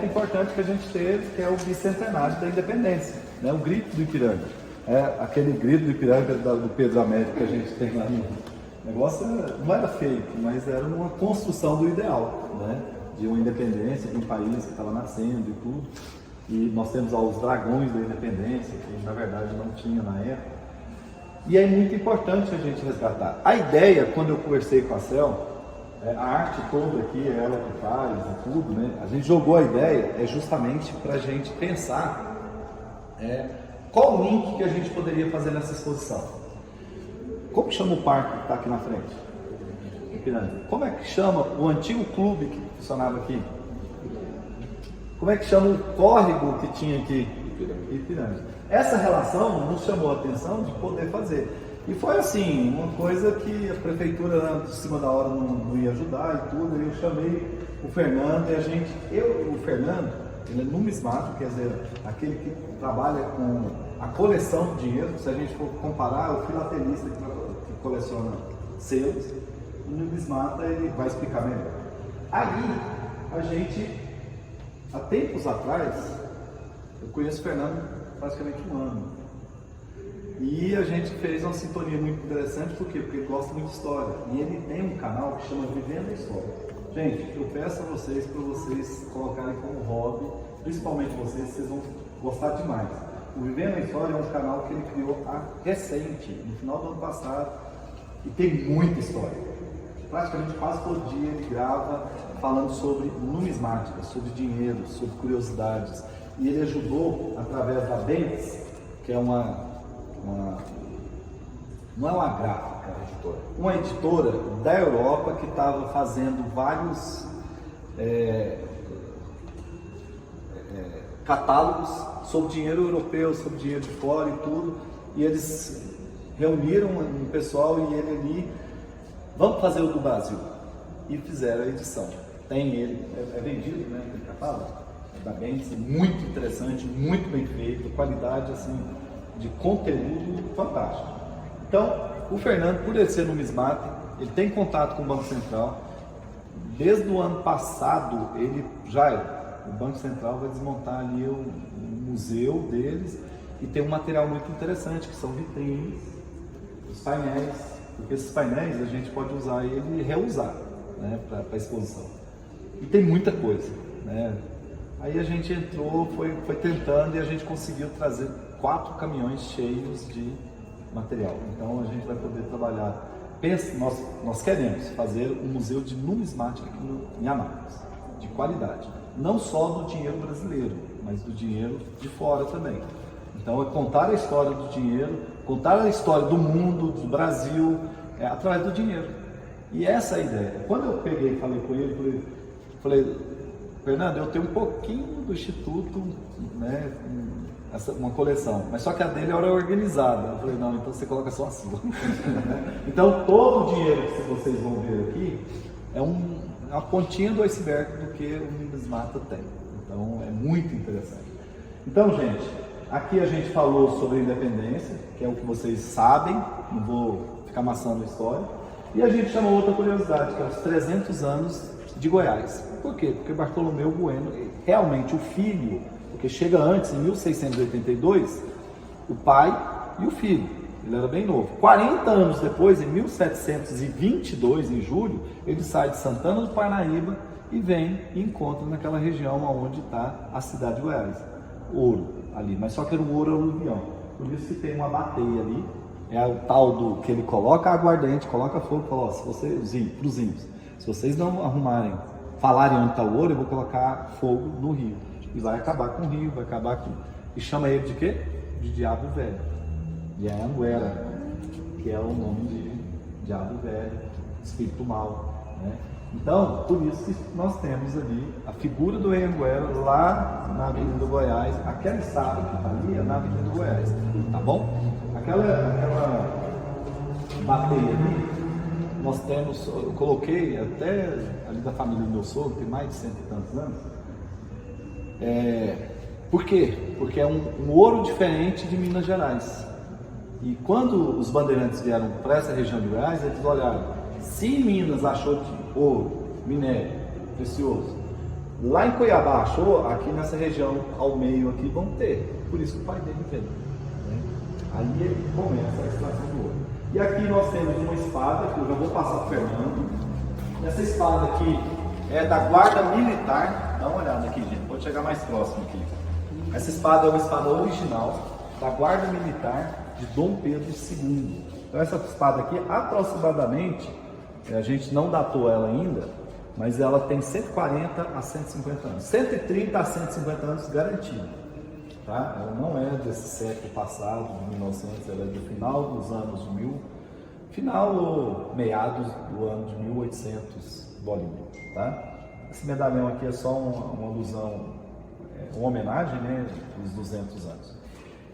importante que a gente teve, que é o bicentenário da independência, né? O grito do Ipiranga. É aquele grito do Ipiranga do Pedro Américo que a gente tem lá no negócio, não era fake, mas era uma construção do ideal, né? De uma independência, de um país que estava nascendo e tudo. E nós temos os dragões da independência, que na verdade não tinha na época. E é muito importante a gente resgatar. A ideia, quando eu conversei com a Cel, a arte toda aqui, é ela que faz e tudo, né? A gente jogou a ideia justamente para a gente pensar qual o link que a gente poderia fazer nessa exposição. Como chama o parque que está aqui na frente? Ipiranga. Como é que chama o antigo clube que funcionava aqui? Como é que chama o córrego que tinha aqui? Ipiranga. Essa relação nos chamou a atenção de poder fazer. E foi assim, uma coisa que a prefeitura de cima da hora não ia ajudar e tudo. Eu chamei o Fernando e o Fernando, ele é numismático, quer dizer, aquele que trabalha com a coleção de dinheiro. Se a gente for comparar, o filatelista que coleciona selos, o numismata ele vai explicar melhor. Aí, a gente, há tempos atrás, eu conheço o Fernando praticamente um ano. E a gente fez uma sintonia muito interessante, por quê? Porque ele gosta muito de história. E ele tem um canal que chama Vivendo a História. Gente, eu peço a vocês para vocês colocarem como hobby, principalmente vocês vão gostar demais. O Vivendo a História é um canal que ele criou recente, no final do ano passado, e tem muita história. Praticamente quase todo dia ele grava falando sobre numismática, sobre dinheiro, sobre curiosidades. E ele ajudou através da Bentes, que é não é uma gráfica, uma editora da Europa que estava fazendo vários catálogos sobre dinheiro europeu, sobre dinheiro de fora e tudo, e eles reuniram um pessoal e ele ali, vamos fazer o do Brasil, e fizeram a edição. Tem ele, é vendido, né, aquele catálogo, da Bentes, muito interessante, muito bem feito, qualidade assim, de conteúdo fantástico. Então, o Fernando, por ele ser numismata, ele tem contato com o Banco Central. Desde o ano passado, o Banco Central vai desmontar ali o museu deles e tem um material muito interessante, que são vitrines, os painéis, porque esses painéis a gente pode usar ele e reusar, né, para a exposição. E tem muita coisa, né? Aí a gente entrou, foi tentando e a gente conseguiu trazer 4 caminhões cheios de material. Então a gente vai poder trabalhar. Nós queremos fazer um museu de numismática aqui em Anápolis, de qualidade. Não só do dinheiro brasileiro, mas do dinheiro de fora também. Então é contar a história do dinheiro, contar a história do mundo, do Brasil, através do dinheiro. E essa é a ideia. Quando eu peguei e falei com ele, falei, Fernando, eu tenho um pouquinho do Instituto, né, uma coleção, mas só que a dele era organizada. Eu falei, não, então você coloca só a sua. Então todo o dinheiro que vocês vão ver aqui é uma pontinha do iceberg do que o numismata tem. Então é muito interessante. Então, gente, aqui a gente falou sobre a independência, que é o que vocês sabem, não vou ficar amassando a história. E a gente chamou outra curiosidade, que é os 300 anos de Goiás. Por quê? Porque Bartolomeu Bueno, realmente o filho, porque chega antes, em 1682, o pai e o filho, ele era bem novo. 40 anos depois, em 1722, em julho, ele sai de Santana do Parnaíba e vem e encontra naquela região onde está a cidade de Goiás, ouro ali, mas só que era um ouro aluvião. Por isso que tem uma bateia ali, é o tal do que ele coloca aguardente, coloca fogo e fala, ó, se vocês, pros índios, se vocês não arrumarem, falarem onde está o ouro, eu vou colocar fogo no rio. E vai acabar com o rio, vai acabar com... E chama ele de quê? De Diabo Velho. De Anhanguera, que é o nome de Diabo Velho, espírito mau, né? Então, por isso que nós temos ali a figura do Anhanguera lá na Avenida do Goiás. Aquela estátua que está ali é na Avenida do Goiás, tá bom? Aquela bateia ali, nós temos, eu coloquei até ali da família do meu sogro, tem mais de 100 e tantos anos. Por quê? Porque é um ouro diferente de Minas Gerais. E quando os bandeirantes vieram para essa região de Goiás, eles olharam, se Minas achou de ouro, minério, precioso, Lá em Cuiabá achou, aqui nessa região ao meio aqui vão ter. Por isso que o pai dele vende. Né? Aí ele começa a extração do ouro. E aqui nós temos uma espada, que eu já vou passar para o Fernando. Essa espada aqui é da Guarda Militar. Dá uma olhada aqui, gente. Vou chegar mais próximo aqui. Essa espada é uma espada original da Guarda Militar de Dom Pedro II. Então essa espada aqui, aproximadamente, a gente não datou ela ainda, mas ela tem 140 a 150 anos. 130 a 150 anos garantido. Tá? Ela não é desse século passado, de 1900, ela é do final dos anos 1000, final ou meados do ano de 1800 bolinha. Tá? Esse medalhão aqui é só uma alusão, uma homenagem, né, dos 200 anos.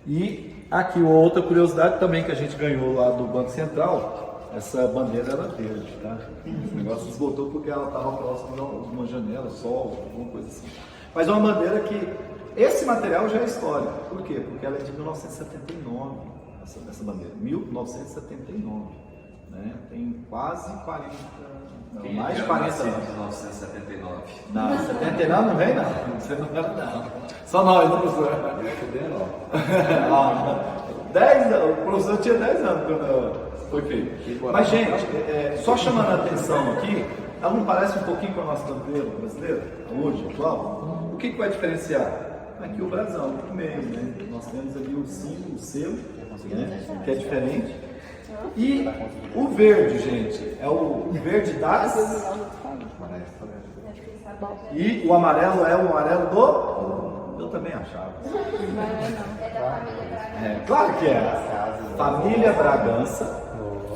E aqui outra curiosidade também que a gente ganhou lá do Banco Central, essa bandeira era verde, tá? Esse negócio esgotou porque ela estava próxima de uma janela, sol, alguma coisa assim. Mas é uma bandeira que, esse material já é história. Por quê? Porque ela é de 1979, essa bandeira, 1979. Né? Tem quase 40, não, mais de 40 anos. 1979. Não, 79 não vem não, você não lembra não. Só nós, não, professor? O professor tinha 10 anos quando foi feito. Mas, gente, só chamando a atenção aqui, ela não parece um pouquinho com a nossa bandeira brasileira, hoje, atual? O que vai diferenciar? Aqui o brasão, no meio, né? Nós temos ali o símbolo, o selo, né? Que é diferente. E o verde, gente, é o verde das... E o amarelo é o amarelo do... Eu também achava. Claro que é. Família Bragança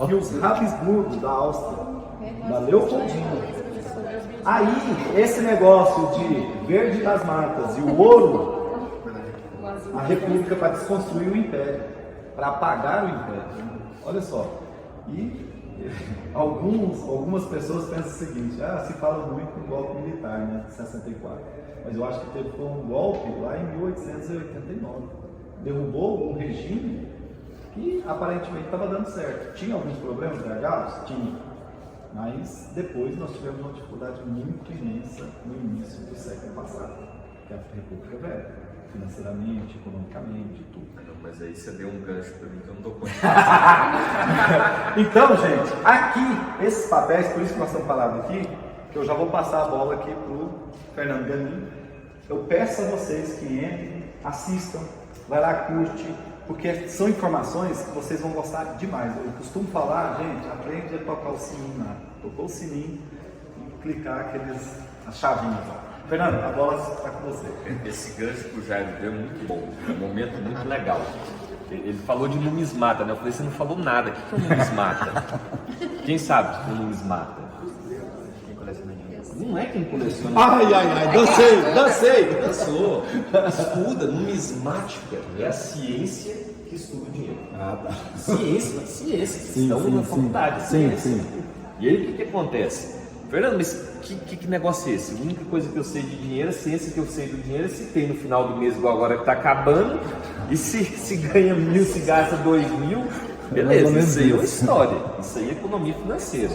e os Habsburgo da Áustria, da Leopoldina. Aí, esse negócio de verde das matas e o ouro, a República para desconstruir o Império, para apagar o Império. Olha só. E algumas pessoas pensam o seguinte: se fala muito do golpe militar, né, de 64. Mas eu acho que teve um golpe lá em 1889. Derrubou um regime que aparentemente estava dando certo. Tinha alguns problemas gargalos? Tinha. Mas depois nós tivemos uma dificuldade muito imensa no início do século passado, que é a República Velha, financeiramente, economicamente, tudo. Não, mas aí você deu um gancho para mim que eu não estou contando. Então, gente, aqui, esses papéis, por isso que nós estamos falando aqui, que eu já vou passar a bola aqui para o Fernando Galim. Eu peço a vocês que entrem, assistam, vai lá, curte, porque são informações que vocês vão gostar demais. Eu costumo falar, gente, aprende a tocar o sininho lá. Tocou o sininho e clicar as chavinhas lá. Fernando, a bola está com você. Esse gancho que o Jair deu é muito bom, é um momento muito legal. Ele falou de numismata, né? Eu falei, você não falou nada. O que é numismata? Quem sabe o que é numismata? Quem coleciona dinheiro? Não é quem coleciona. Ai, dançou. Estuda, numismática é a ciência que estuda o dinheiro. Tá. Ciência, estão na faculdade. Sim. E aí o que acontece? Fernando, mas que negócio é esse? A única coisa que eu sei de dinheiro, a ciência que eu sei do dinheiro é se tem no final do mês, igual agora que está acabando, e se ganha 1.000, se gasta 2.000, beleza, isso aí é uma história, isso aí é economia financeira.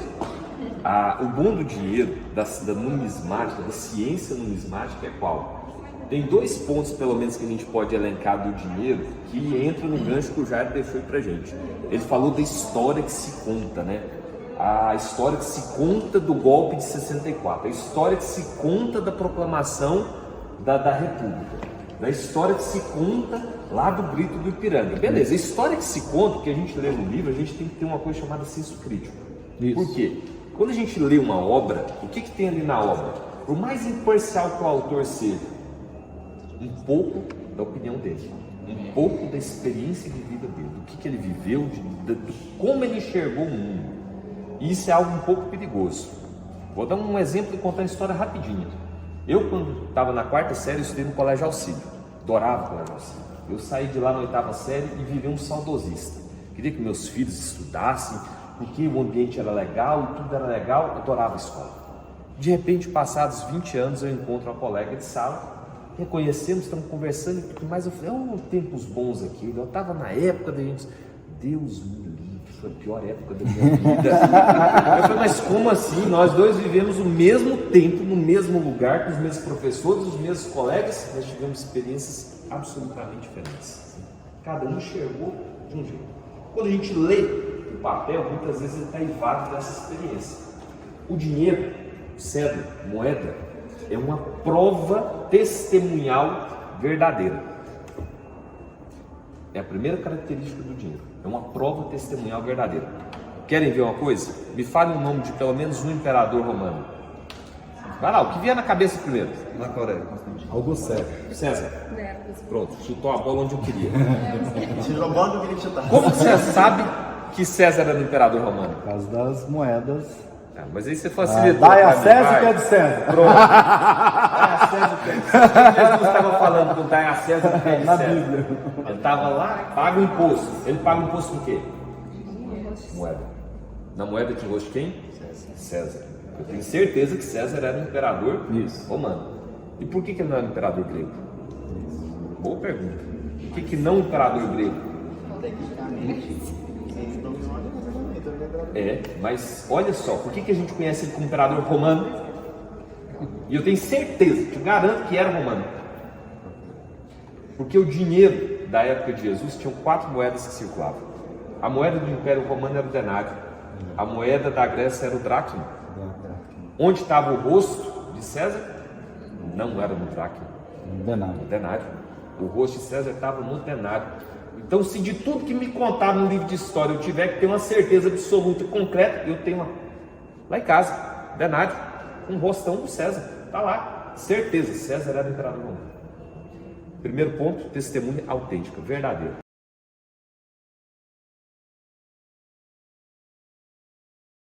O bom do dinheiro, da numismática, da ciência numismática é qual? Tem 2 pontos, pelo menos, que a gente pode elencar do dinheiro, que entra no gancho que o Jair deixou aí pra gente. Ele falou da história que se conta, né? A história que se conta do golpe de 64, a história que se conta da proclamação da República, da história que se conta lá do Grito do Ipiranga. Beleza, a história que se conta, que a gente lê no livro, a gente tem que ter uma coisa chamada senso crítico. Isso. Por quê? Quando a gente lê uma obra, o que tem ali na obra? Por mais imparcial que o autor seja, um pouco da opinião dele, um pouco da experiência de vida dele, do que ele viveu, de como ele enxergou o mundo. Isso é algo um pouco perigoso. Vou dar um exemplo e contar uma história rapidinho. Eu, quando estava na 4ª série, eu estudei no Colégio Auxílio. Adorava o Colégio Auxílio. Eu saí de lá na 8ª série e virei um saudosista. Queria que meus filhos estudassem, porque o ambiente era legal e tudo era legal. Eu adorava a escola. De repente, passados 20 anos, eu encontro uma colega de sala, reconhecemos, estamos conversando e tudo mais. Eu falei, tempos bons aqui. Eu estava na época da gente... Deus me livre. foi a pior época da minha vida. Eu falei, mas como assim? Nós dois vivemos o mesmo tempo, no mesmo lugar, com os mesmos professores, os mesmos colegas, nós tivemos experiências absolutamente diferentes. Cada um enxergou de um jeito. Quando a gente lê o papel, muitas vezes ele está invadido dessa experiência. O dinheiro, cédula, moeda, é uma prova testemunhal verdadeira. É a primeira característica do dinheiro. É uma prova testemunhal verdadeira. Querem ver uma coisa? Me fale o nome de pelo menos um imperador romano. Vai lá, o que vier na cabeça primeiro? Marco Aurélio. Augusto César. César. Pronto, chutou a bola onde eu queria. Tirou a bola que eu queria chutar. Como você sabe que César era o imperador romano? Por causa das moedas. Ah, mas aí você facilitou. Dai a pra mim, César o vai. que é de César. Pronto. Dai a César o que é de César. Jesus estava falando com Dai a César o que é de Na César. Bíblia. Ele estava lá, paga o imposto. Ele paga o imposto com o quê? Moeda. Na moeda tinha rosto de quem? César. Eu tenho certeza que César era um imperador romano. E por que ele não era um imperador grego? Boa pergunta. Por que não um imperador grego? Mas olha só, por que a gente conhece ele como imperador romano? E eu tenho certeza, te garanto que era romano. Porque o dinheiro da época de Jesus tinham 4 moedas que circulavam. A moeda do Império Romano era o denário. A moeda da Grécia era o dracma. Onde estava o rosto de César? Não era no dracma, no denário. O rosto de César estava no denário. Então, se de tudo que me contaram no livro de história eu tiver que ter uma certeza absoluta, concreta, eu tenho lá em casa, denário, um rostão do César. Está lá, certeza, César era o imperador romano. Primeiro ponto, testemunha autêntica, verdadeira.